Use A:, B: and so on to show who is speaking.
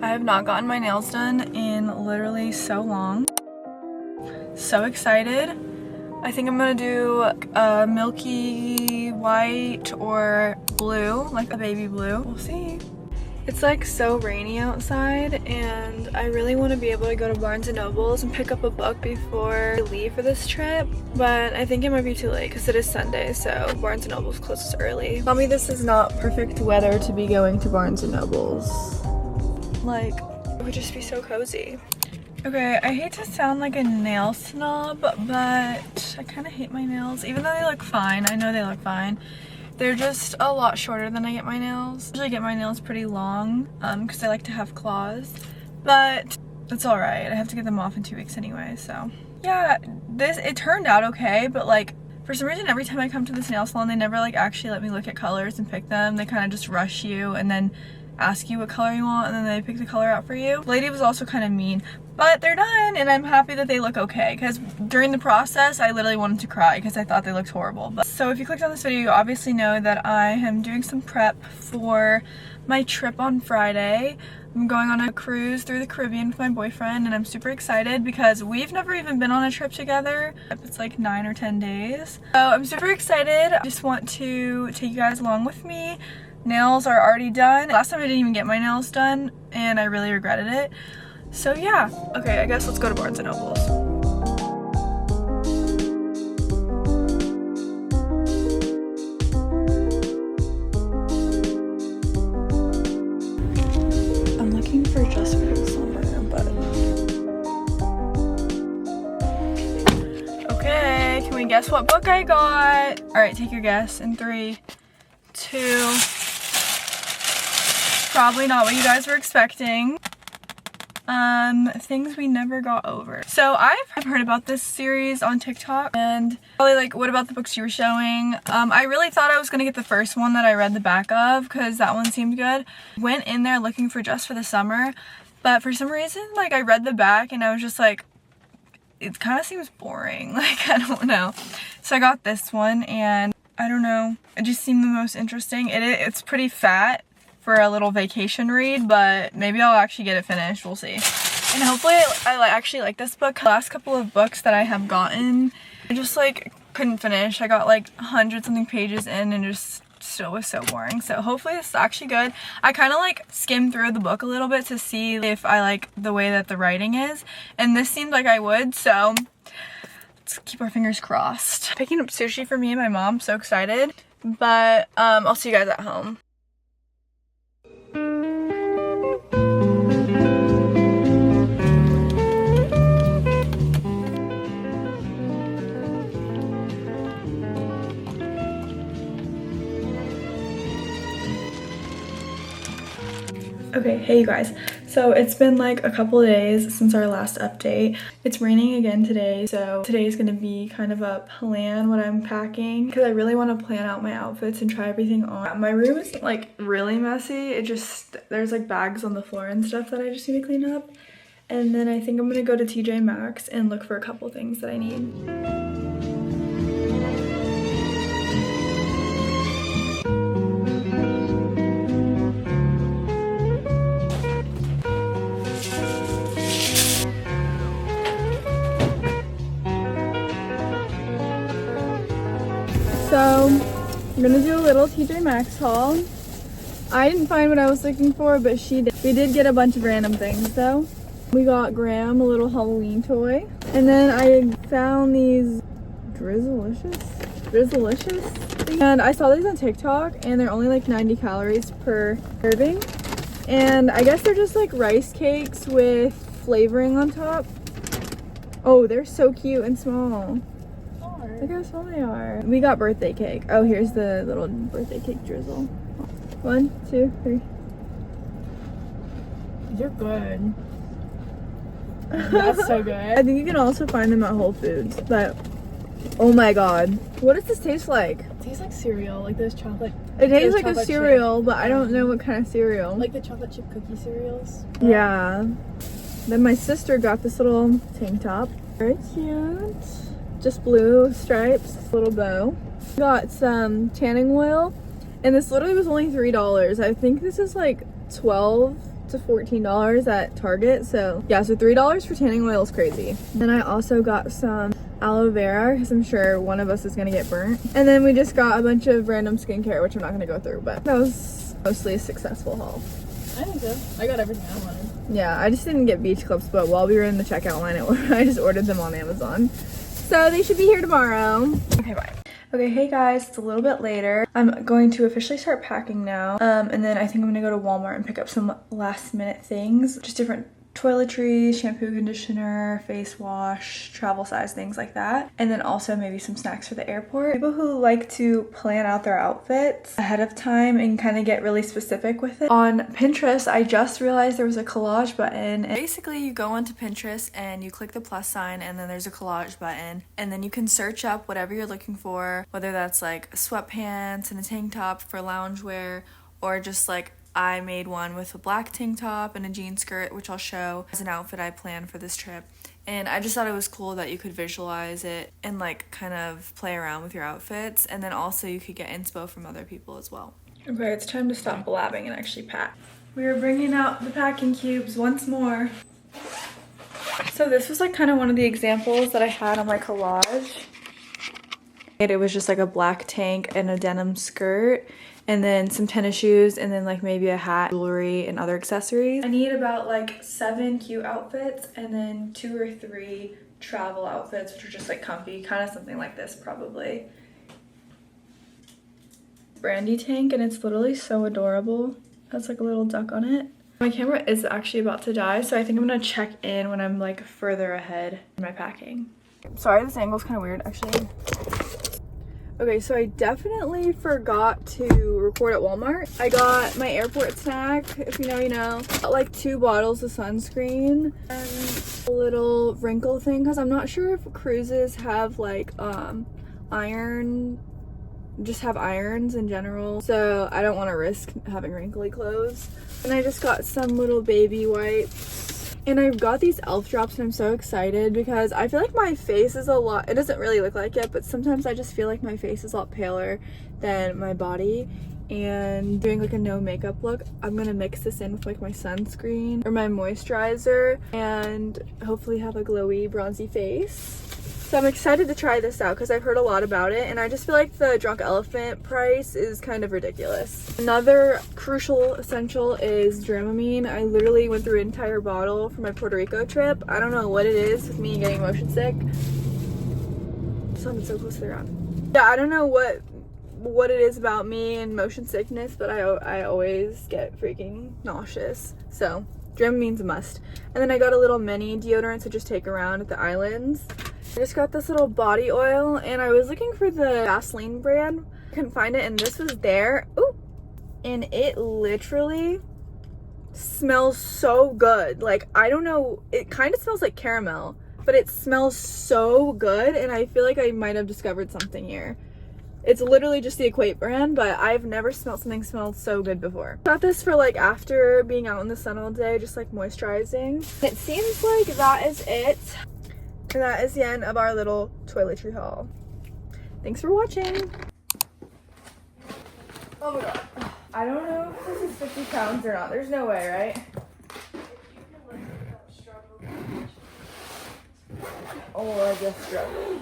A: I have not gotten my nails done in literally so long. So excited. I think I'm gonna do a milky white or blue, like a baby blue. We'll see. It's like so rainy outside and I really want to be able to go to Barnes & Noble's and pick up a book before I leave for this trip, but I think it might be too late because it is Sunday, so Barnes & Noble's closes early. Tell me this is not perfect weather to be going to Barnes & Noble's. Like, it would just be so cozy. Okay, I hate to sound like a nail snob, but I kind of hate my nails. Even though they look fine, I know they look fine. They're just a lot shorter than I get my nails. I usually get my nails pretty long because I like to have claws, but it's all right. I have to get them off in 2 weeks anyway, so. Yeah, it turned out okay, but like for some reason every time I come to this nail salon, they never like actually let me look at colors and pick them. They kind of just rush you and then ask you what color you want and then they pick the color out for you. The lady was also kind of mean, but they're done and I'm happy that they look okay because during the process I literally wanted to cry because I thought they looked horrible. So if you clicked on this video, you obviously know that I am doing some prep for my trip on Friday. I'm going on a cruise through the Caribbean with my boyfriend and I'm super excited because we've never even been on a trip together. It's like 9 or 10 days. So I'm super excited. I just want to take you guys along with me. Nails are already done. Last time I didn't even get my nails done and I really regretted it. So yeah, okay, I guess let's go to Barnes & Noble's. I'm looking for Just for the Summer, but... Okay, can we guess what book I got? Alright, take your guess in 3, 2... Probably not what you guys were expecting. Things we never got over. So I've heard about this series on TikTok and probably like, what about the books you were showing? I really thought I was gonna get the first one that I read the back of because that one seemed good. Went in there looking for Just for the Summer, but for some reason, like I read the back and I was just like, it kind of seems boring. Like, I don't know. So I got this one and I don't know. It just seemed the most interesting. It's pretty fat for a little vacation read, but maybe I'll actually get it finished. We'll see. And hopefully I actually like this book. The last couple of books that I have gotten, I just like couldn't finish. I got like 100-something pages in and just still was so boring. So hopefully this is actually good. I kind of like skimmed through the book a little bit to see if I like the way that the writing is, and this seemed like I would, so let's keep our fingers crossed. Picking up sushi for me and my mom, so excited. But I'll see you guys at home. Okay, hey you guys. So it's been like a couple of days since our last update. It's raining again today, so today is gonna be kind of a plan what I'm packing because I really want to plan out my outfits and try everything on. My room is like really messy. There's like bags on the floor and stuff that I just need to clean up. And then I think I'm gonna go to TJ Maxx and look for a couple things that I need. So I'm gonna do a little TJ Maxx haul. I didn't find what I was looking for, but she did. We did get a bunch of random things though. We got Graham a little Halloween toy. And then I found these Drizzlicious things. And I saw these on TikTok and they're only like 90 calories per serving. And I guess they're just like rice cakes with flavoring on top. Oh, they're so cute and small. Look how small they are. We got birthday cake. Oh, here's the little birthday cake drizzle. 1, 2, 3.
B: They're good. That's so good.
A: I think you can also find them at Whole Foods, but oh my god. What does this taste like?
B: It tastes like cereal, like those chocolate.
A: It tastes like a cereal, but I don't know what kind of cereal.
B: Like the chocolate chip cookie cereals.
A: Yeah. Then my sister got this little tank top. Very cute. Just blue stripes, little bow. Got some tanning oil, and this literally was only $3. I think this is like 12
B: to $14 at Target. So yeah, so $3 for tanning oil is crazy. Then I also got some aloe vera because I'm sure one of us is gonna get burnt. And then we just got a bunch of random skincare, which I'm not gonna go through, but that was mostly a successful haul.
C: I think so. I got everything I wanted.
B: Yeah, I just didn't get beach clips, but while we were in the checkout line, I just ordered them on Amazon. So they should be here tomorrow.
A: Okay, bye. Okay, hey guys, it's a little bit later. I'm going to officially start packing now. And then I think I'm gonna go to Walmart and pick up some last minute things. Just different toiletries, shampoo, conditioner, face wash, travel size, things like that. And then also maybe some snacks for the airport. People who like to plan out their outfits ahead of time and kind of get really specific with it. On Pinterest, I just realized there was a collage button. And basically, you go onto Pinterest and you click the plus sign and then there's a collage button. And then you can search up whatever you're looking for, whether that's like sweatpants and a tank top for loungewear, or just like I made one with a black tank top and a jean skirt, which I'll show as an outfit I planned for this trip. And I just thought it was cool that you could visualize it and like kind of play around with your outfits. And then also you could get inspo from other people as well. Okay, it's time to stop blabbing and actually pack. We are bringing out the packing cubes once more. So this was like kind of one of the examples that I had on my collage. It was just like a black tank and a denim skirt, and then some tennis shoes, and then like maybe a hat, jewelry, and other accessories. I need about like 7 cute outfits and then 2 or 3 travel outfits, which are just like comfy, kind of something like this probably. Brandy tank, and it's literally so adorable. It has like a little duck on it. My camera is actually about to die, so I think I'm gonna check in when I'm like further ahead in my packing. Sorry, this angle's kind of weird actually. Okay, so I definitely forgot to record at Walmart. I got my airport snack, if you know, you know. Got like 2 bottles of sunscreen and a little wrinkle thing, because I'm not sure if cruises have like just have irons in general. So I don't want to risk having wrinkly clothes. And I just got some little baby wipes. And I've got these elf drops and I'm so excited because I feel like my face is a lot, it doesn't really look like it, but sometimes I just feel like my face is a lot paler than my body. And doing like a no makeup look, I'm gonna mix this in with like my sunscreen or my moisturizer and hopefully have a glowy bronzy face. So I'm excited to try this out because I've heard a lot about it, and I just feel like the Drunk Elephant price is kind of ridiculous. Another crucial essential is Dramamine. I literally went through an entire bottle for my Puerto Rico trip. I don't know what it is with me getting motion sick. Something so close to the ground. Yeah, I don't know what it is about me and motion sickness, but I always get freaking nauseous. So Dramamine's a must. And then I got a little mini deodorant to just take around at the islands. I just got this little body oil, and I was looking for the Vaseline brand. Couldn't find it, and this was there. Ooh, and it literally smells so good. Like, I don't know, it kind of smells like caramel, but it smells so good, and I feel like I might have discovered something here. It's literally just the Equate brand, but I've never smelled something smelled so good before. Got this for like after being out in the sun all day, just like moisturizing. It seems like that is it. And that is the end of our little toiletry haul. Thanks for watching. Oh my god. I don't know if this is 50 pounds or not. There's no way, right? Oh, I just struggled.